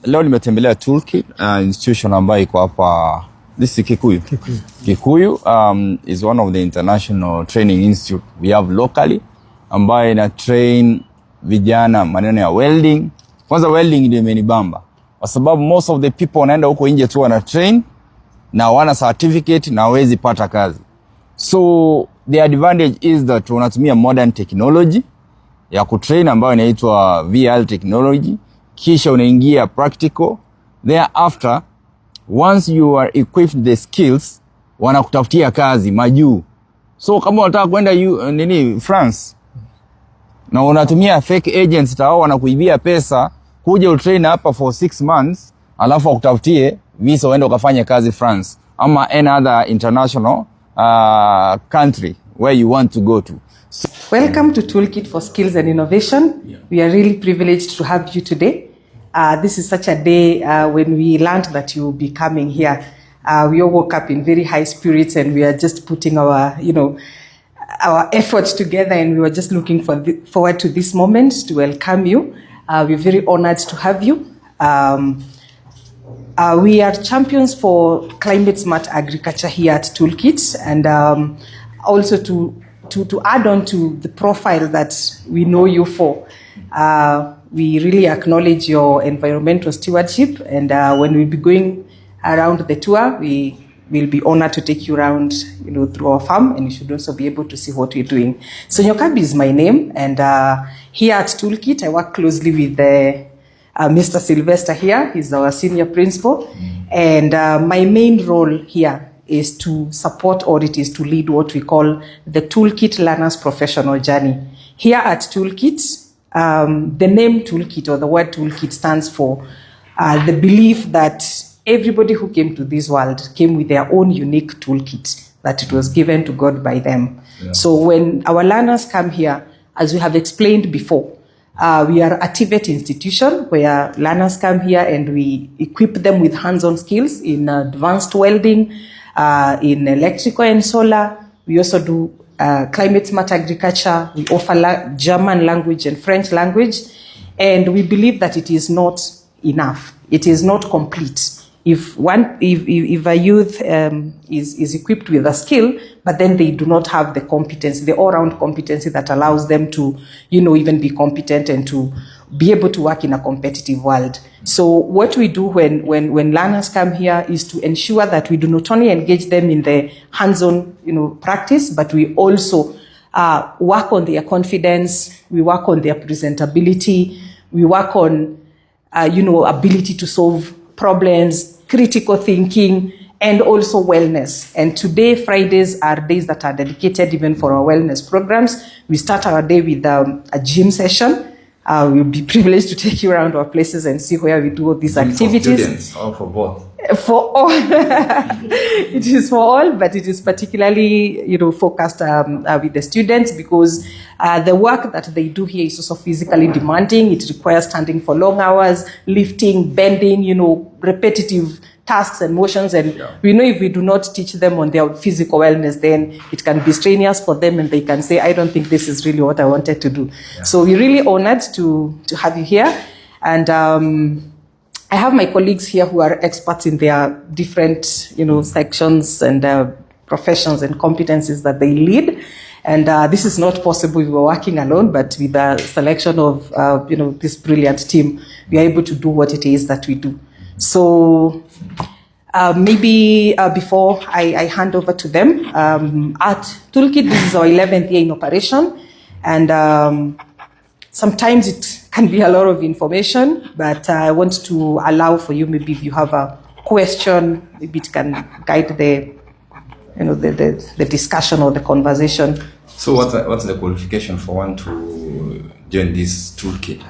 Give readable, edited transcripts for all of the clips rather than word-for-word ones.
Leo nimetembelea Toolkit, institution ambayo iko hapa. This is Kikuyu is one of the international training institute we have locally, ambayo ina train vijana maneno ya welding. Kwanza welding ndio imenibamba kwa sababu most of the people wanaenda huko nje tu wana train na wana certificate na hawezi pata kazi. So the advantage is that unatumia modern technology ya kutrain ambayo inaitwa VR technology, kisha unaingia practical. Thereafter, once you are equipped the skills, wanakutafutia kazi majuu. So kama unataka kwenda France na unatumia fake agents, tao wanakuibia pesa, kuja utrain hapa for 6 months, alafu wakutafutie visa uende ukafanye kazi France ama any other international country where you want to go to. Welcome to Toolkit for Skills and Innovation. Yeah. We are really privileged to have you today. This is such a day when we learned that you will be coming here. We all woke up in very high spirits and we are just putting our efforts together, and we were just looking forward to this moment to welcome you. We're very honored to have you. We are champions for climate smart agriculture here at Toolkit, and also to add on to the profile that we know you for. We really acknowledge your environmental stewardship, and when we'll be going around the tour, we will be honored to take you around, through our farm, and you should also be able to see what we're doing. So Nyokabi is my name, and here at Toolkit, I work closely with Mr. Sylvester here. He's our senior principal, and my main role here is to support, or it is to lead what we call the Toolkit Learners Professional Journey. Here at Toolkit, the name Toolkit, or the word Toolkit, stands for the belief that everybody who came to this world came with their own unique toolkit that it was given to God by them. Yeah. So when our learners come here, as we have explained before, we are a TVET institution where learners come here and we equip them with hands-on skills in advanced welding, in electrical and solar. We also do climate smart agriculture. We offer German language and French language. And we believe that it is not enough. It is not complete. If a youth is equipped with a skill, but then they do not have the competence, the all-round competency that allows them to, even be competent and to be able to work in a competitive world. So what we do when learners come here is to ensure that we do not only engage them in the hands-on, practice, but we also work on their confidence, we work on their presentability, we work on, ability to solve problems, critical thinking, and also wellness. And today, Fridays are days that are dedicated even for our wellness programs. We start our day with a gym session. We'll be privileged to take you around our places and see where we do all these activities. For students or for both? For all. It is for all, but it is particularly, focused with the students because the work that they do here is also physically demanding. It requires standing for long hours, lifting, bending, repetitive tasks and motions. And we know if we do not teach them on their physical wellness, then it can be strenuous for them and they can say, I don't think this is really what I wanted to do. Yeah. So we're really honored to have you here. And I have my colleagues here who are experts in their different, sections and professions and competencies that they lead. And this is not possible if we were working alone, but with the selection of, this brilliant team, we are able to do what it is that we do. So maybe before I hand over to them, at Toolkit, this is our 11th year in operation. And sometimes it can be a lot of information, but I want to allow for you, maybe if you have a question, maybe it can guide the discussion or the conversation. So what's the qualification for one to join this Toolkit?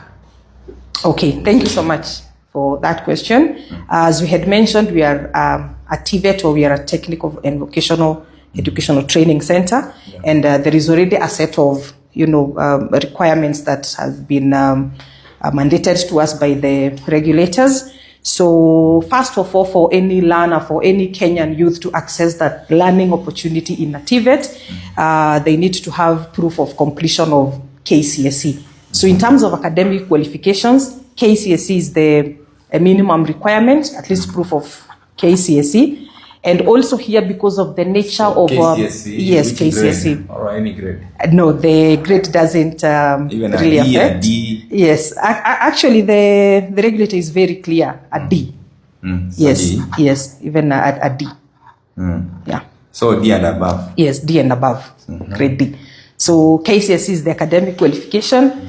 Okay, thank you so much for that question. As we had mentioned, we are a TVET, or we are a technical and vocational educational training center, and there is already a set of requirements that have been mandated to us by the regulators. So first of all, for any learner, for any Kenyan youth to access that learning opportunity in a TVET, they need to have proof of completion of KCSE. So in terms of academic qualifications, KCSE is a minimum requirement, at least proof of KCSE. And also here, because of the nature of KCSE, yes, KCSE or any grade. No, the grade doesn't even really a D, affect. a D. Yes, actually the regulator is very clear. A D. Yes, D. yes, even a D. Yeah. So D and above. Yes, D and above, grade D. So KCSE is the academic qualification.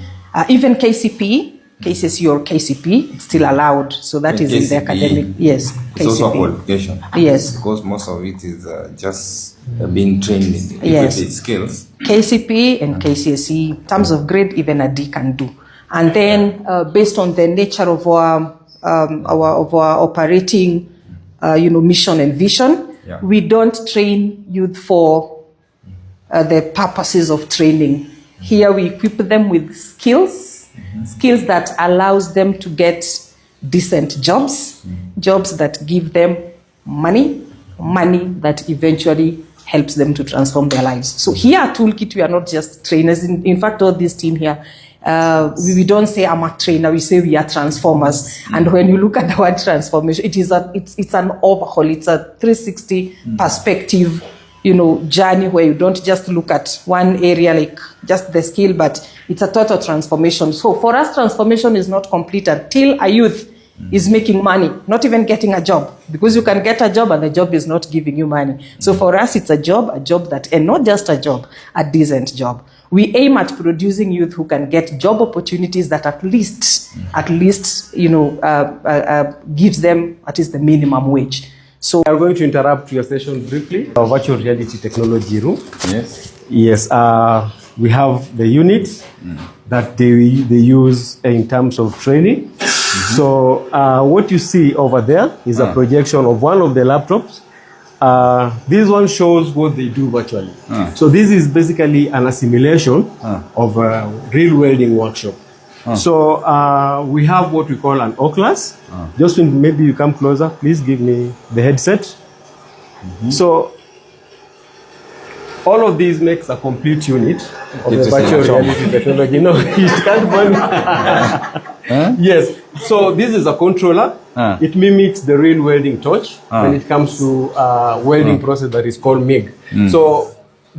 Even KCP, KCSE or KCP, it's still allowed. So that is in the academic. Yes, it's KCP. also a qualification. Yes. Because most of it is just being trained in Yes. skills. KCP and KCSE, in terms of grade, even a D can do. And then based on the nature of our operating, mission and vision, we don't train youth for the purposes of training. Here we equip them with skills that allows them to get decent jobs, jobs that give them money that eventually helps them to transform their lives. So here at Toolkit, we are not just trainers. In fact, all this team here, we don't say I'm a trainer, we say we are transformers. And when you look at the word transformation, it's an overhaul, it's a 360 perspective, journey where you don't just look at one area like just the skill, but it's a total transformation. So for us, transformation is not complete until a youth is making money, not even getting a job, because you can get a job and the job is not giving you money. So for us, it's a job that, and not just a job, a decent job. We aim at producing youth who can get job opportunities that at least, gives them at least the minimum wage. So we are going to interrupt your session briefly. Our virtual reality technology room. Yes. Yes. We have the units that they use in terms of training. So what you see over there is a projection of one of the laptops. This one shows what they do virtually. So this is basically an assimilation of a real welding workshop. So we have what we call an O-class. Justin, maybe you come closer. Please give me the headset. So all of these makes a complete unit of the virtual reality technology. No, it can't burn. Yes. So this is a controller. It mimics the real welding torch when it comes to welding process that is called MIG. So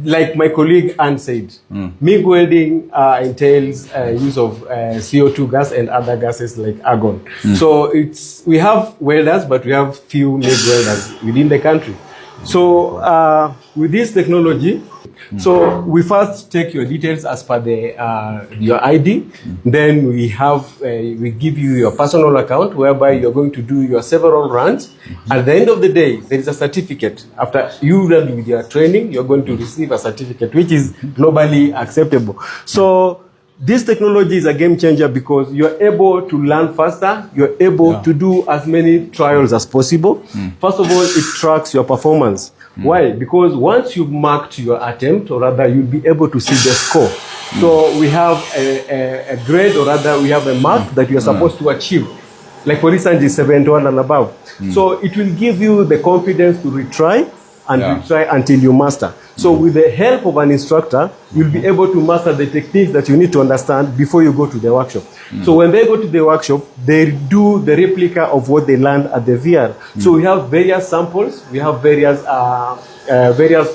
like my colleague Anne said, MIG welding entails use of CO2 gas and other gases like argon. So we have welders, but we have few MIG welders within the country. So with this technology, so we first take your details as per your ID. Then we give you your personal account whereby you're going to do your several runs. At the end of the day, there is a certificate. After you done with your training, you're going to receive a certificate, which is globally acceptable. So this technology is a game changer because you're able to learn faster. You're able to do as many trials as possible. First of all, it tracks your performance. Why? Because once you've marked your attempt, or rather you'll be able to see the score. So we have a grade, or rather we have a mark that you're supposed to achieve. Like for instance, it's 71 and above. So it will give you the confidence to retry and retry until you master. So with the help of an instructor, you'll be able to master the techniques that you need to understand before you go to the workshop. So when they go to the workshop, they do the replica of what they learned at the VR. So we have various samples, we have various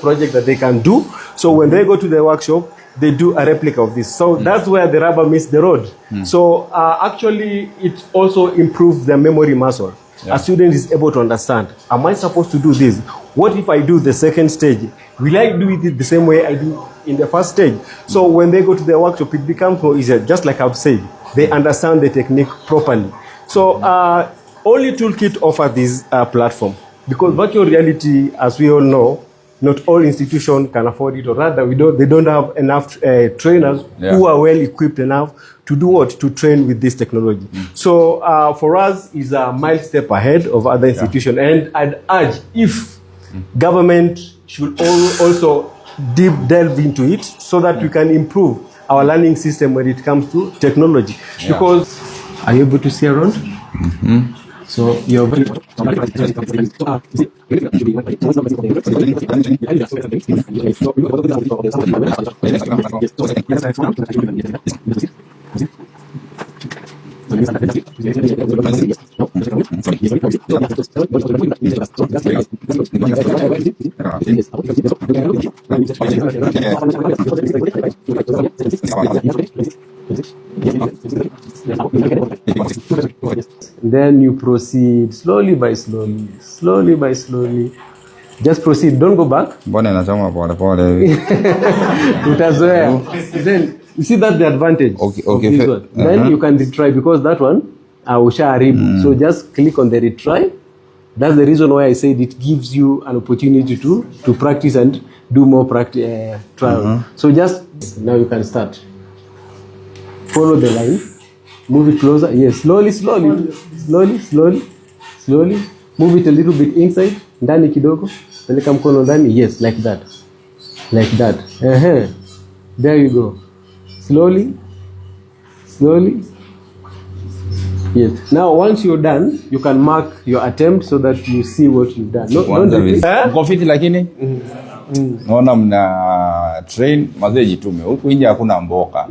projects that they can do. So when they go to the workshop, they do a replica of this. So that's where the rubber meets the road. So actually, it also improves their memory muscle. A student is able to understand, am I supposed to do this? What if I do the second stage? Will I do it the same way I do in the first stage? So when they go to the workshop, it becomes more easier. Just like I've said, they understand the technique properly. So only Toolkit offers this platform, because virtual reality, as we all know, not all institutions can afford it, or rather they don't have enough trainers who are well equipped enough to do what? To train with this technology. So for us, is a mile step ahead of other institutions. And I'd urge, if government should also delve into it so that we can improve our learning system when it comes to technology. Because, are you able to see around? So you're very Then you proceed slowly by slowly. Just proceed, don't go back. Mbona inachoma pole pole. Utazoea. Then you see that's the advantage. Okay. Of this one. Then you can retry because that one ushaharibu. So just click on the retry. That's the reason why I said it gives you an opportunity to practice and do more practice trial. So just now you can start. Follow the line. Move it closer. Yes, slowly. Move it a little bit inside. Ndani kidogo. Peleka mkono ndani. Yes, like that. There you go. Slowly. Yes. Now once you're done, you can mark your attempt so that you see what you've done. Uko fiti lakini? Naona mna train mazee jitume. Huku nje hakuna mboka.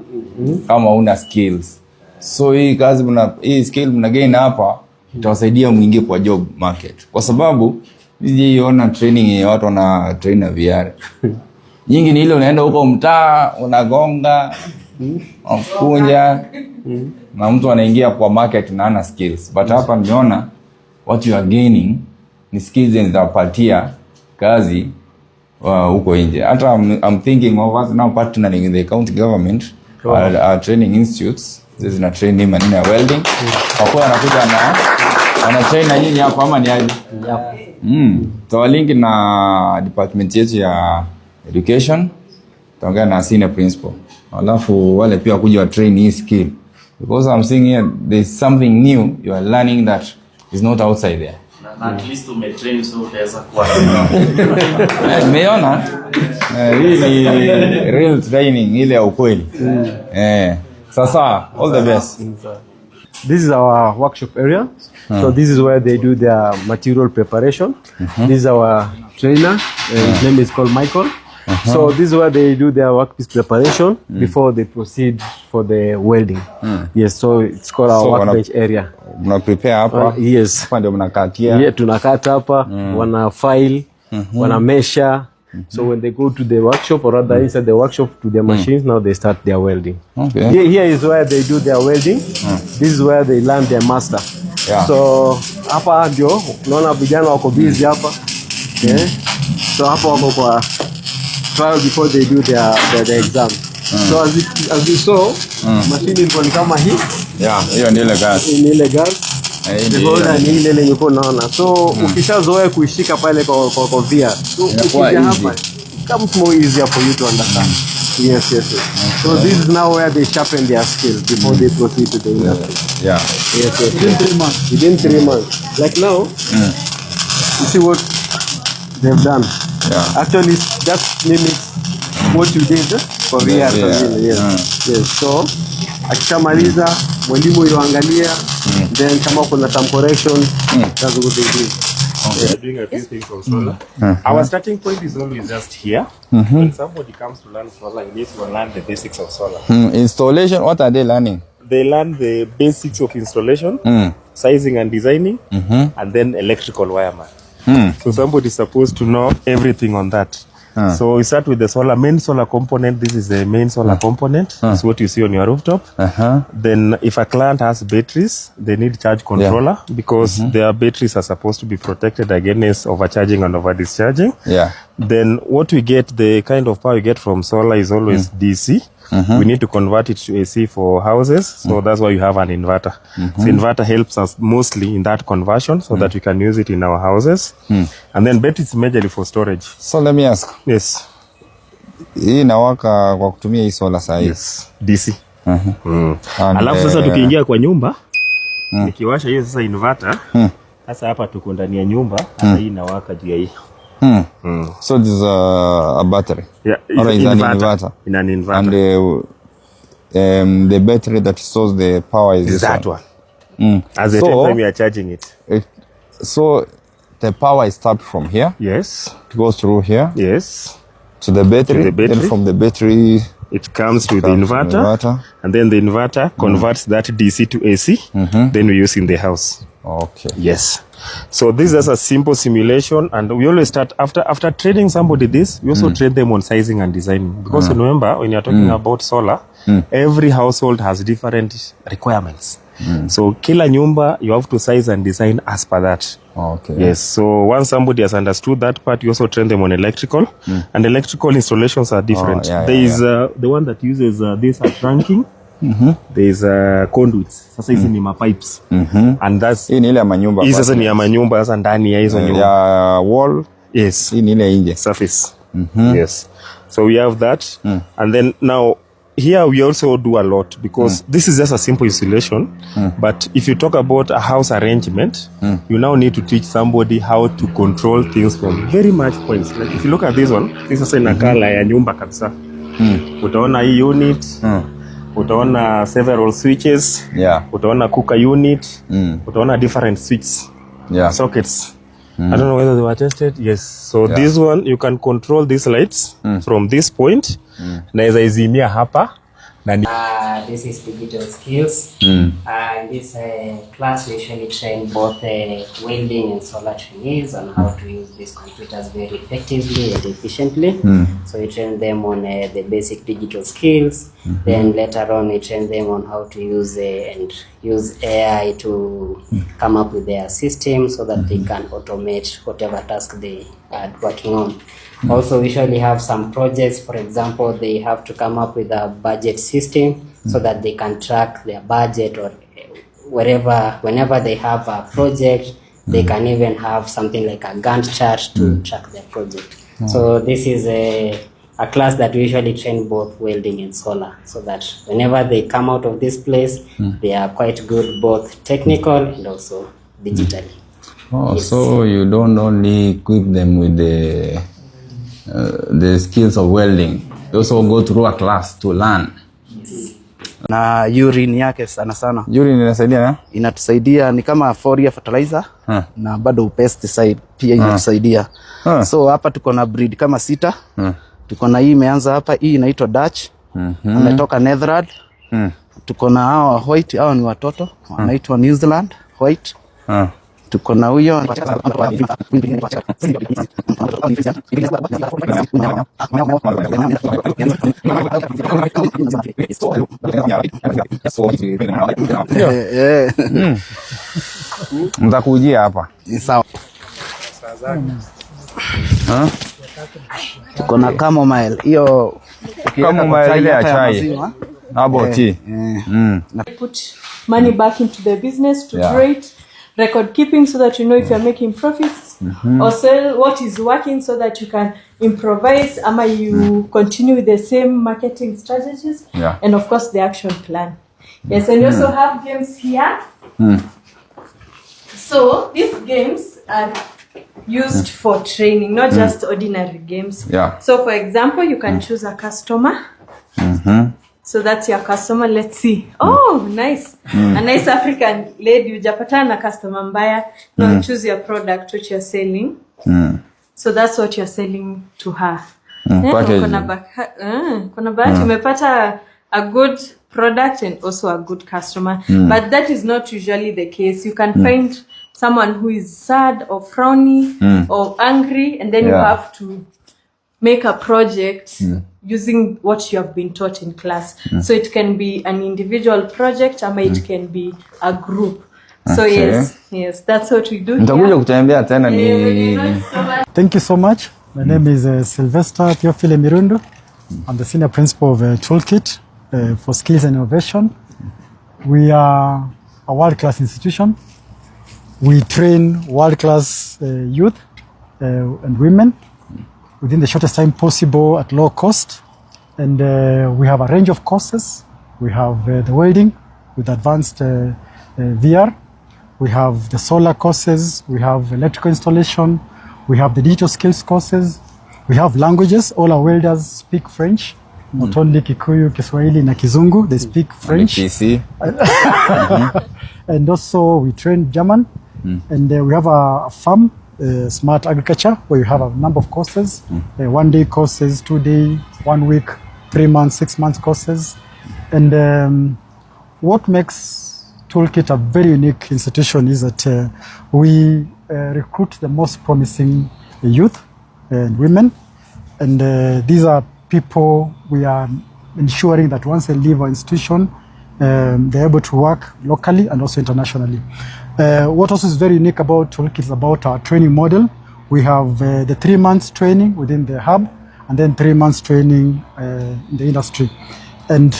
Kama una skills. So hii skill mna gain hapa itawasaidia mwingie kwa job market. Kwa sababu nijiona training ya watu wana train na VR. Nyingi ni ile unaenda huko mtaa, unagonga, unakunja, na mtu anaingia kwa market na ana skills. But hapa nimeona what you are gaining ni skills and zapatia kazi huko nje. Hata I'm thinking of us now partnering with the county government our training institutes. This is na training maneno ya welding. Kwa kuwa anakuja na wana train na nyinyi hapa ama ni aje? Tawalink na department yetu ya education. Taongea na senior principal. Alafu wale pia kuja wa train hii skill. Because I'm seeing here there's something new you are learning that is not outside there. At least umetrain so utaweza kuwa. Umeona? Hii ni real training ile ya ukweli. Sasa, all the best. This is our workshop area. So this is where they do their material preparation. This is our trainer. His name is called Michael. So this is where they do their workpiece preparation before they proceed for the welding. Yes, so it's called our workbench area. Mna prepare hapa. Yes. Hapa ndio mnakatia. Yeah, tunakata hapa, wana file, wana measure. So when they go to the workshop or rather inside the workshop to their machines, now they start their welding. Okay. Here is where they do their welding. This is where they learn their master. Yeah. So hapa ndio unaona vijana wako busy hapa. So hapa wako kwa trial before they do their exam. So as you saw, machine ilikuwa ni kama hii. Yeah, hiyo ndio ile gas. Ni ile gas. Ni ile nilikuwa naona. So ukishazoea kuishika pale kwa VR. So ukija hapa comes more easier for you to understand. Yes. So this is now where they sharpen their skills before they proceed to the industry. Yeah. Yes. Within 3 months. Like now, you see what they've done. Yeah. Actually, just mimics what you did for VR. Yes. So akishamaliza mwalimu yuangalia, then kama kuna some correction, that's what they do. We are doing a few things on solar. Our starting point is always just here. When somebody comes to learn solar, you need to learn the basics of solar. Installation, what are they learning? They learn the basics of installation, sizing and designing, and then electrical wireman. So somebody is supposed to know everything on that. So we start with the main solar component. This is the main solar component. It's what you see on your rooftop. Then if a client has batteries, they need charge controller because their batteries are supposed to be protected against overcharging and over discharging. Then what we get, the kind of power we get from solar is always DC. We need to convert it to AC for houses. So that's why you have an inverter. So inverter helps us mostly in that conversion so that we can use it in our houses. And then battery is majorly for storage. So let me ask. Yes. Hii inawaka kwa kutumia hii solar sahi. Yes. DC. Alafu sasa tukiingia kwa nyumba, nikiwasha hiyo sasa inverter, sasa hapa tuko ndani ya nyumba, sasa hii inawaka juu ya hii. So this is a battery. Yeah, or is an inverter. In an inverter. And the battery that stores the power is that one. At the same time we are charging it. So the power is tapped from here. Yes. It goes through here. Yes. To the battery. Then from the battery It comes with the inverter, and then the inverter converts that DC to AC. Then we use in the house. Okay. Yes. So this is a simple simulation, and we always start after training somebody this. We also train them on sizing and designing, because remember, when you're talking about solar, every household has different requirements. So kila nyumba, you have to size and design as per that. Okay. Yes. So once somebody has understood that part, you also train them on electrical, and electrical installations are different. There is the one that uses this trunking. There is conduits. Sasa hizi ni mapipes. And that's hii ni ile ya manyumba. Hizi sasa ni ya manyumba, sasa ndani ya hizo nyumba. Ya wall. Yes. Hii ni ile nje. Surface. Yes. So we have that. And then now here we also do a lot, because this is just a simple installation. But if you talk about a house arrangement, you now need to teach somebody how to control things from very much points. Like if you look at this one, this is in a color ya nyumba kabisa. Utaona hii unit. Utaona several switches. Utaona cooker unit. Utaona different switches. Sockets. I don't know whether they were tested. Yes. So this one, you can control these lights from this point. Naeza izimia hapa. This is digital skills. In this class, we usually train both welding and solar trainees on how to use these computers very effectively and efficiently. So we train them on the basic digital skills. Then later on, we train them on how to use AI to come up with their system, so that they can automate whatever task they are working on. Also, we usually have some projects. For example, they have to come up with a budget system so that they can track their budget, or whenever they have a project, they can even have something like a Gantt chart to track their project. So this is a class that we usually train both welding and solar, so that whenever they come out of this place, they are quite good, both technical and also digitally. So you don't only equip them with the skills of welding, you also go through a class to learn. Na urine yake sana. Urine inasaidia na? Inatusaidia, ni kama foliar fertilizer na bado pesticide pia inatusaidia. So hapa tuko na breed kama 6. Tuko na hii imeanza hapa, hii inaitwa Dutch. Ametoka Netherlands. Tuko na hao white, hao ni watoto, wanaitwa New Zealand white. Tuko na huyo mtakujia hapa. Ni sawa. Tuko na chamomile, hiyo chamomile ile ya chai. About tea. Put money back into the business to create record keeping, so that you know if you're making profits, or sell what is working, so that you can improvise, ama you continue with the same marketing strategies, and of course the action plan. Yes, and you also have games here. So these games are used for training, not just ordinary games. So for example, you can choose a customer. So that's your customer. Let's see. Oh, nice. A nice African lady. Ujapatana na customer mbaya. No, choose your product which you're selling. So that's what you're selling to her. Kuna bahati umepata a good product and also a good customer. But that is not usually the case. You can find someone who is sad or frowny or angry, and then you have to make a project using what you have been taught in class. So it can be an individual project, or it can be a group. So yes, that's what we do. Thank you so much. My name is Sylvester Theophile Mirundu. I'm the senior principal of Toolkit for Skills and Innovation. We are a world-class institution. We train world-class youth and women within the shortest time possible at low cost. And we have a range of courses. We have the welding with advanced VR. We have the solar courses. We have electrical installation. We have the digital skills courses. We have languages. All our welders speak French. Not only Kikuyu, Kiswahili, na Kizungu. They speak French. And also we train German. And we have a farm, smart agriculture, where you have a number of courses, 1 day courses, 2 day, 1 week 3 months, 6 months courses. And what makes Toolkit a very unique institution is that we recruit the most promising youth and women. And these are people we are ensuring that once they leave our institution, they're able to work locally and also internationally. What also is very unique about Toolkit is about our training model. We have the 3 months training within the hub and then 3 months training in the industry. And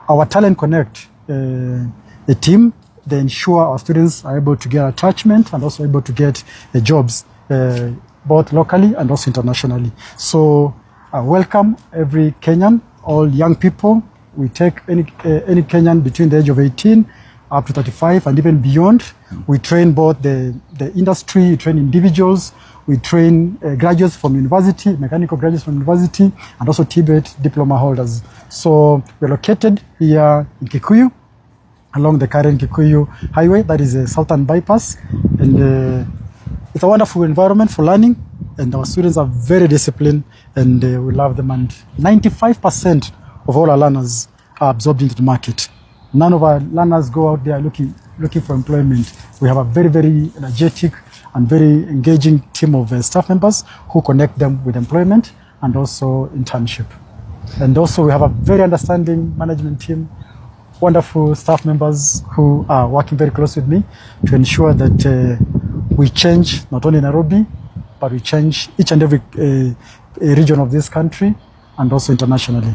our Talent Connect, a team, they ensure our students are able to get attachment and also able to get jobs both locally and also internationally. So I welcome every Kenyan, all young people. We take any Kenyan between the age of 18 up to 35 and even beyond. We train both the industry, we train individuals, we train graduates from university, mechanical graduates from university, and also TBET diploma holders. So we're located here in Kikuyu, along the current Kikuyu highway, that is a southern bypass. And it's a wonderful environment for learning, and our students are very disciplined, and we love them. And 95% of all our learners are absorbed into the market. None of our learners go out there looking for employment. We have a very, very energetic and very engaging team of staff members who connect them with employment and also internship. And also we have a very understanding management team, wonderful staff members who are working very close with me to ensure that we change not only Nairobi, but we change each and every region of this country and also internationally.